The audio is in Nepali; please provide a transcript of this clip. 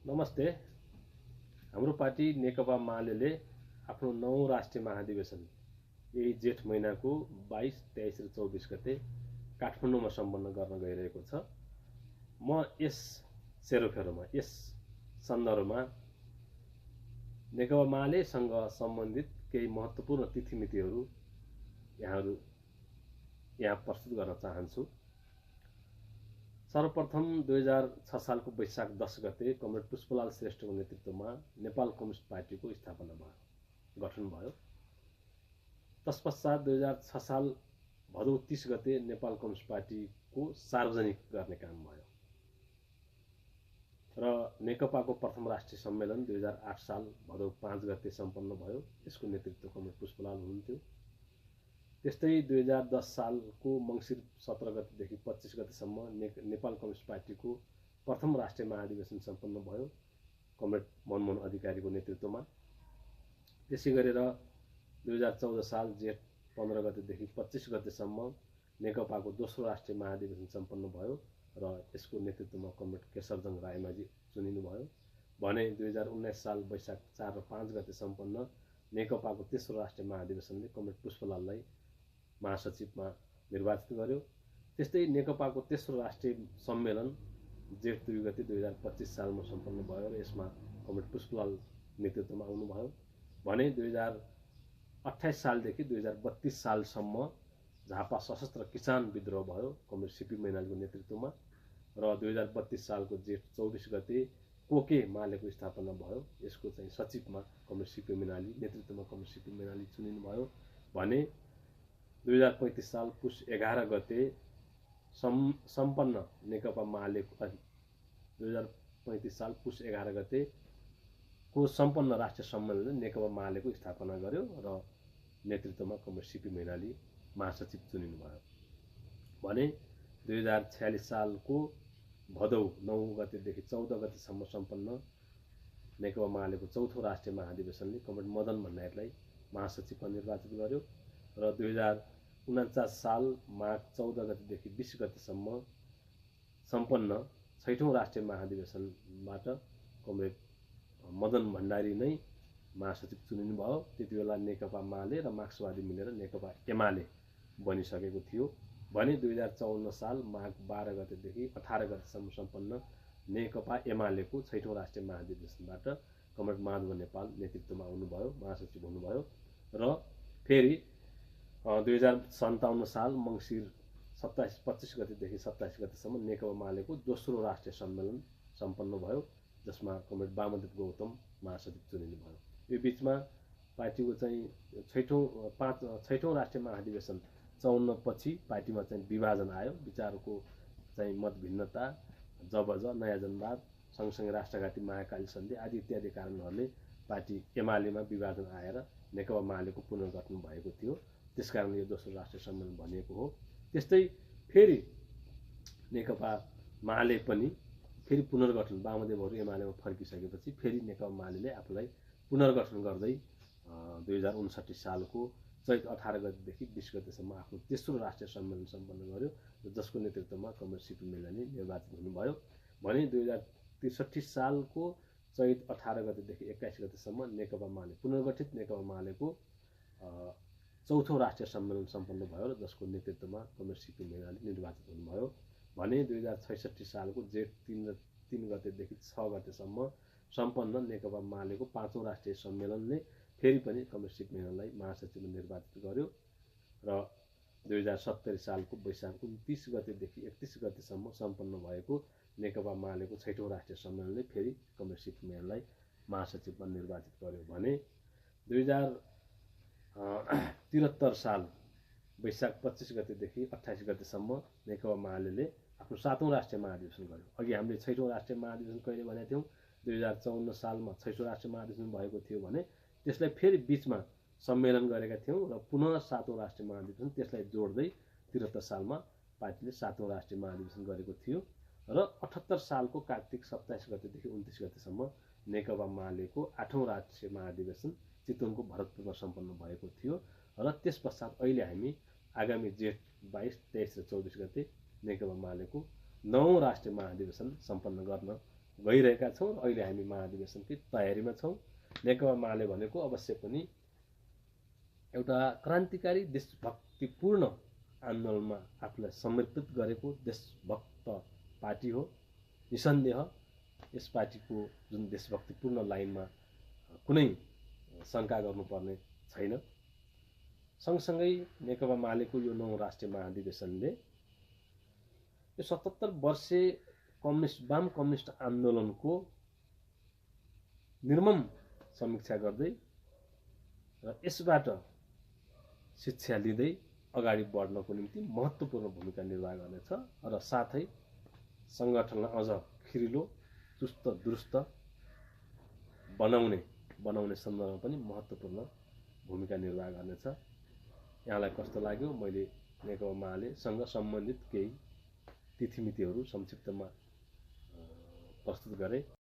नमस्ते। हाम्रो पार्टी नेकपा मालेले आफ्नो 9औं राष्ट्रिय महाधिवेशन यही जेठ महिनाको 22, 23 र 24 गते काठमाडौँमा सम्पन्न गर्न गइरहेको छ। म यस सेरोफेरोमा यस सन्दर्भमा नेकपा मालेसँग सम्बन्धित केही महत्त्वपूर्ण तिथिमितिहरू यहाँ प्रस्तुत गर्न चाहन्छु। सर्वप्रथम 2006 सालको वैशाख 10 गते कमरेड पुष्पलाल श्रेष्ठको नेतृत्वमा नेपाल कम्युनिस्ट पार्टीको स्थापना भयो, गठन भयो। तत्पश्चात 2006 साल भदौ 30 गते नेपाल कम्युनिस्ट पार्टीको सार्वजनिक गर्ने काम भयो र नेकपाको प्रथम राष्ट्रिय सम्मेलन 2008 साल भदौ 5 गते सम्पन्न भयो। यसको नेतृत्व कमरेड पुष्पलाल हुनुहुन्थ्यो। त्यस्तै 2010 सालको मङ्सिर 17 गतेदेखि 25 गतेसम्म नेपाल कम्युनिस्ट पार्टीको प्रथम राष्ट्रिय महाधिवेशन सम्पन्न भयो कमरेड मनमोहन अधिकारीको नेतृत्वमा। त्यसै गरेर 2014 साल जेठ 15 गतेदेखि 25 गतेसम्म नेकपाको दोस्रो राष्ट्रिय महाधिवेशन सम्पन्न भयो र यसको नेतृत्वमा कमरेड केशरजङ रायमाझी चुनिनुभयो भने 2019 साल वैशाख 4 र 5 गते सम्पन्न नेकपाको तेस्रो राष्ट्रिय महाधिवेशनले कमरेड पुष्पलाललाई महासचिवमा निर्वाचित गर्यो। त्यस्तै नेकपाको तेस्रो राष्ट्रिय सम्मेलन जेठ 2 गते 2025 सालमा सम्पन्न भयो र यसमा कमरेड पुष्पलाल नेतृत्वमा आउनुभयो भने 2028 सालदेखि 2032 सालसम्म झापा सशस्त्र किसान विद्रोह भयो कमरेड सिपी मैनालीको नेतृत्वमा र 2032 सालको जेठ 24 गते कोके मालेको स्थापना भयो। यसको चाहिँ सचिवमा कमरेड सिपी मैनाली नेतृत्वमा कमरेड सिपी मैनाली चुनिनुभयो भने 2035 साल पुस 11 गते सम्पन्न नेकपा मालेको 2035 साल पुस 11 गते को सम्पन्न राष्ट्रिय सम्मेलनले नेकपा मालेको स्थापना गर्यो र नेतृत्वमा कमरेड सिपी मैनाली महासचिव चुनिनुभयो भने 2046 सालको भदौ 9 गतेदेखि 14 गतेसम्म सम्पन्न नेकपा मालेको चौथो राष्ट्रिय महाधिवेशनले कमरेड मदन भण्डारीलाई महासचिवमा निर्वाचित गर्यो र 2049 साल माघ 14 गतेदेखि 20 गतेसम्म सम्पन्न 6औं राष्ट्रिय महाधिवेशनबाट कमरेड मदन भण्डारी नै महासचिव चुनिनुभयो। त्यति बेला नेकपा माले र मार्क्सवादी मिलेर नेकपा एमाले बनिसकेको थियो भने 2054 साल माघ 12 गतेदेखि 18 गतेसम्म सम्पन्न नेकपा एमालेको 6औं राष्ट्रिय महाधिवेशनबाट कमरेड माधव नेपाल नेतृत्वमा आउनुभयो, महासचिव हुनुभयो र फेरि 2057 साल मङ्सिर 25 गतेदेखि 27 गतेसम्म नेकपा मालेको दोस्रो राष्ट्रिय सम्मेलन सम्पन्न भयो जसमा कमरेड वामदेव गौतम महासचिव चुनिनुभयो। यो बिचमा पार्टीको चाहिँ 6औं राष्ट्रिय महाधिवेशन 54 पछि पार्टीमा चाहिँ विभाजन आयो। विचारको चाहिँ मत भिन्नता, जबज, नयाँ जनवाद, सँगसँगै राष्ट्रघाती महाकाली सन्धि आदि इत्यादि कारणहरूले पार्टी एमालेमा विभाजन आएर नेकपा मालेको पुनर्गठन भएको थियो। त्यसकारण यो दोस्रो राष्ट्रिय सम्मेलन भनिएको हो। त्यस्तै फेरि नेकपा माले पनि फेरि पुनर्गठन वामदेवहरू एमालेमा फर्किसकेपछि फेरि नेकपा मालेले आफूलाई पुनर्गठन गर्दै 2059 सालको चैत 18 गतेदेखि 20 गतेसम्म आफ्नो तेस्रो राष्ट्रिय सम्मेलन सम्पन्न गर्यो र जसको नेतृत्वमा कमरेड सिपी मैनाली निर्वाचित हुनुभयो भने 2063 सालको चैत 18 गतेदेखि 21 गतेसम्म नेकपा माले पुनर्गठित नेकपा मालेको चौथो राष्ट्रिय सम्मेलन सम्पन्न भयो र जसको नेतृत्वमा कमरेड सिपी मैनाली निर्वाचित हुनुभयो भने 2066 सालको जेठ 3 गतेदेखि 6 गतेसम्म सम्पन्न नेकपा मालेको 5औं राष्ट्रिय सम्मेलनले फेरि पनि कमरेड सिपी मैनालीलाई महासचिवमा निर्वाचित गर्यो र 2070 सालको वैशाख 29 गतेदेखि 31 गतेसम्म सम्पन्न भएको नेकपा मालेको 6औं राष्ट्रिय सम्मेलनले फेरि कमरेड सिपी मैनालीलाई महासचिवमा निर्वाचित गर्यो भने 2073 साल वैशाख 25 गतेदेखि 28 गतेसम्म नेकपा मालेले आफ्नो 7औं राष्ट्रिय महाधिवेशन गर्यो। अघि हामीले 6औं राष्ट्रिय महाधिवेशन कहिले भनेका थियौँ 2054 सालमा 6औं राष्ट्रिय महाधिवेशन भएको थियो भने त्यसलाई फेरि बिचमा सम्मेलन गरेका थियौँ र पुनः 7औं राष्ट्रिय महाधिवेशन त्यसलाई जोड्दै 73 सालमा पार्टीले 7औं राष्ट्रिय महाधिवेशन गरेको थियो र 78 सालको कार्तिक 27 गतेदेखि 29 गतेसम्म नेकपा मालेको 8औं राष्ट्रिय महाधिवेशन चितवनको भरतपुरमा सम्पन्न भएको थियो र त्यस पश्चात अहिले हामी आगामी जेठ 22, 23 र 24 गते नेकपा मालेको 9औं राष्ट्रिय महाधिवेशन सम्पन्न गर्न गइरहेका छौँ र अहिले हामी महाधिवेशनकै तयारीमा छौँ। नेकपा माले भनेको अवश्य पनि एउटा क्रान्तिकारी देशभक्तिपूर्ण आन्दोलनमा आफूलाई समर्पित गरेको देशभक्त पार्टी हो। निसन्देह यस पार्टीको जुन देशभक्तिपूर्ण लाइनमा कुनै शङ्का गर्नुपर्ने छैन। सँगसँगै नेकपा मालेको यो 9औं राष्ट्रिय महाधिवेशनले यो 77 वर्षे वाम कम्युनिस्ट आन्दोलनको निर्मम समीक्षा गर्दै र यसबाट शिक्षा लिँदै अगाडि बढ्नको निम्ति महत्त्वपूर्ण भूमिका निर्वाह गर्नेछ र साथै सङ्गठनलाई अझ खिरिलो चुस्त दुरुस्त बनाउने सन्दर्भमा पनि महत्त्वपूर्ण भूमिका निर्वाह गर्नेछ। यहाँलाई कस्तो लाग्यो? मैले नेकपा मालेसँग सम्बन्धित केही तिथिमितिहरू संक्षिप्तमा प्रस्तुत गरेँ।